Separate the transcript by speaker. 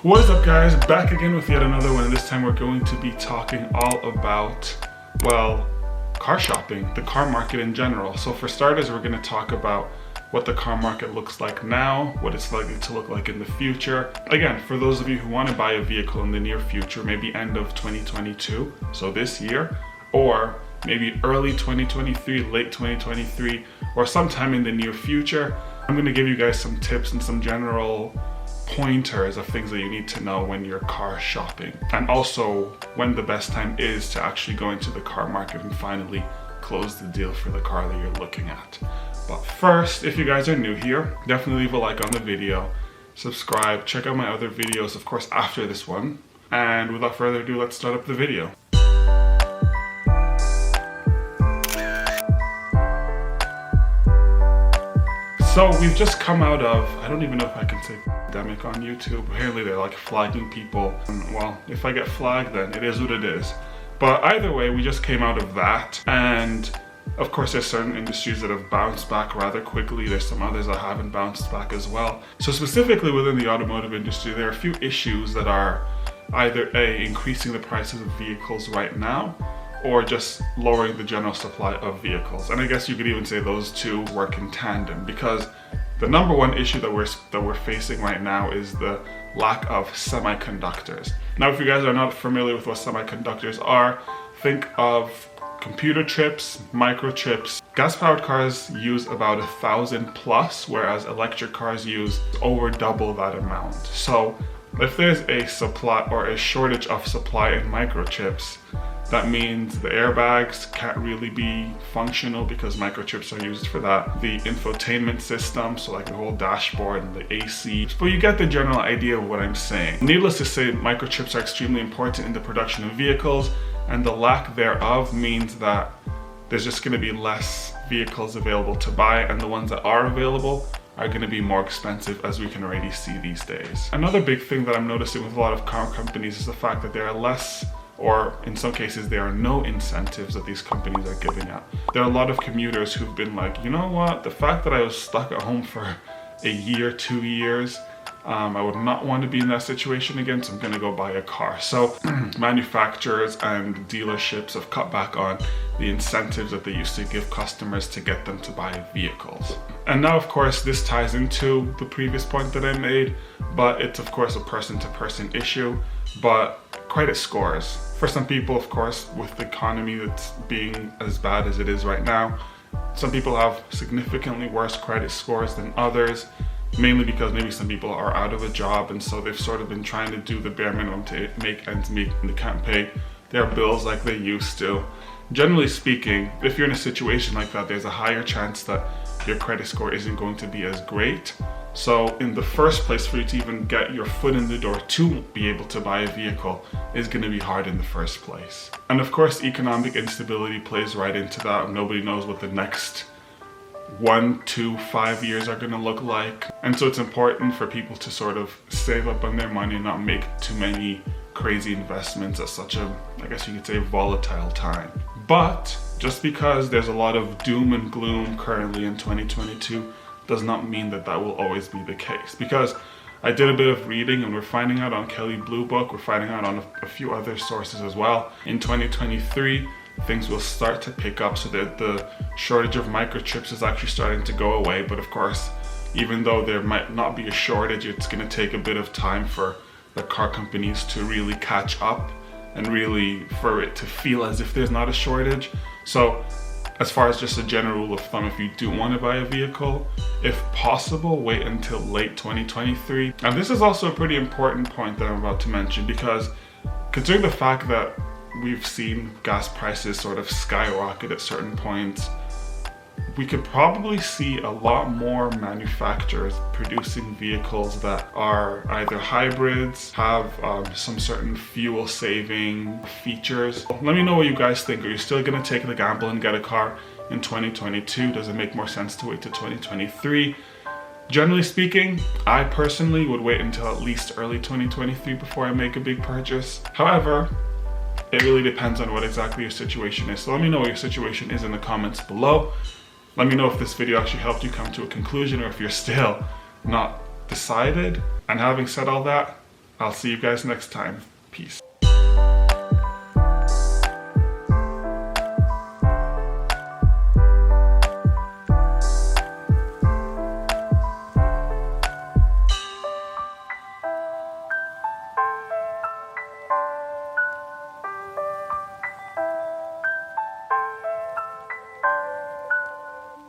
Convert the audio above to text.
Speaker 1: What is up, guys? Back again with yet another one, and this time we're going to be talking all about, well, car shopping, the car market in general. So for starters, we're going to talk about what the car market looks like now, what it's likely to look like in the future. Again, for those of you who want to buy a vehicle in the near future, maybe end of 2022, so this year, or maybe early 2023, late 2023, or sometime in the near future, I'm going to give you guys some tips and some general pointers of things that you need to know when you're car shopping, and also when the best time is to actually go into the car market and finally close the deal for the car that you're looking at. But first, if you guys are new here, definitely leave a like on the video, subscribe, check out my other videos, of course, after this one. And without further ado, let's start up the video. So we've just come out of, I don't even know if I can say pandemic on YouTube. Apparently they're like flagging people. And well, if I get flagged, then it is what it is. But either way, we just came out of that. And of course, there's certain industries that have bounced back rather quickly. There's some others that haven't bounced back as well. So specifically within the automotive industry, there are a few issues that are either A, increasing the prices of vehicles right now, or just lowering the general supply of vehicles. And I guess you could even say those two work in tandem, because the number one issue that we're facing right now is the lack of semiconductors. Now, if you guys are not familiar with what semiconductors are, think of computer chips, microchips. Gas-powered cars use about 1,000 plus, whereas electric cars use over double that amount. So if there's a supply or a shortage of supply in microchips, that means the airbags can't really be functional because microchips are used for that. The infotainment system, so like the whole dashboard and the AC. But you get the general idea of what I'm saying. Needless to say, microchips are extremely important in the production of vehicles, and the lack thereof means that there's just going to be less vehicles available to buy, and the ones that are available are going to be more expensive, as we can already see these days. Another big thing that I'm noticing with a lot of car companies is the fact that there are less, or in some cases there are no incentives that these companies are giving out. There are a lot of commuters who've been like, you know what, the fact that I was stuck at home for a year, 2 years, I would not want to be in that situation again, so I'm going to go buy a car. So manufacturers and dealerships have cut back on the incentives that they used to give customers to get them to buy vehicles. And now, of course, this ties into the previous point that I made, but it's of course a person-to-person issue. But credit scores. For some people, of course, with the economy that's being as bad as it is right now, some people have significantly worse credit scores than others, mainly because maybe some people are out of a job, and so they've sort of been trying to do the bare minimum to make ends meet, and they can't pay their bills like they used to. Generally speaking, if you're in a situation like that, there's a higher chance that your credit score isn't going to be as great. So in the first place, for you to even get your foot in the door to be able to buy a vehicle is going to be hard in the first place. And of course, economic instability plays right into that. Nobody knows what the next 1 to 5 years are going to look like. And so it's important for people to sort of save up on their money and not make too many crazy investments at such a, I guess you could say, volatile time. But just because there's a lot of doom and gloom currently in 2022 does not mean that that will always be the case. Because I did a bit of reading, and we're finding out on Kelley Blue Book, we're finding out on a few other sources as well. In 2023, things will start to pick up, so that the shortage of microchips is actually starting to go away. But of course, even though there might not be a shortage, it's going to take a bit of time for the car companies to really catch up and really for it to feel as if there's not a shortage. So as far as just a general rule of thumb, if you do want to buy a vehicle, if possible, wait until late 2023. And this is also a pretty important point that I'm about to mention, because considering the fact that we've seen gas prices sort of skyrocket at certain points, we could probably see a lot more manufacturers producing vehicles that are either hybrids, have some certain fuel saving features. Let me know what you guys think. Are you still going to take the gamble and get a car in 2022? Does it make more sense to wait to 2023? Generally speaking, I personally would wait until at least early 2023 before I make a big purchase. However, it really depends on what exactly your situation is. So let me know what your situation is in the comments below. Let me know if this video actually helped you come to a conclusion, or if you're still not decided. And having said all that, I'll see you guys next time. Peace.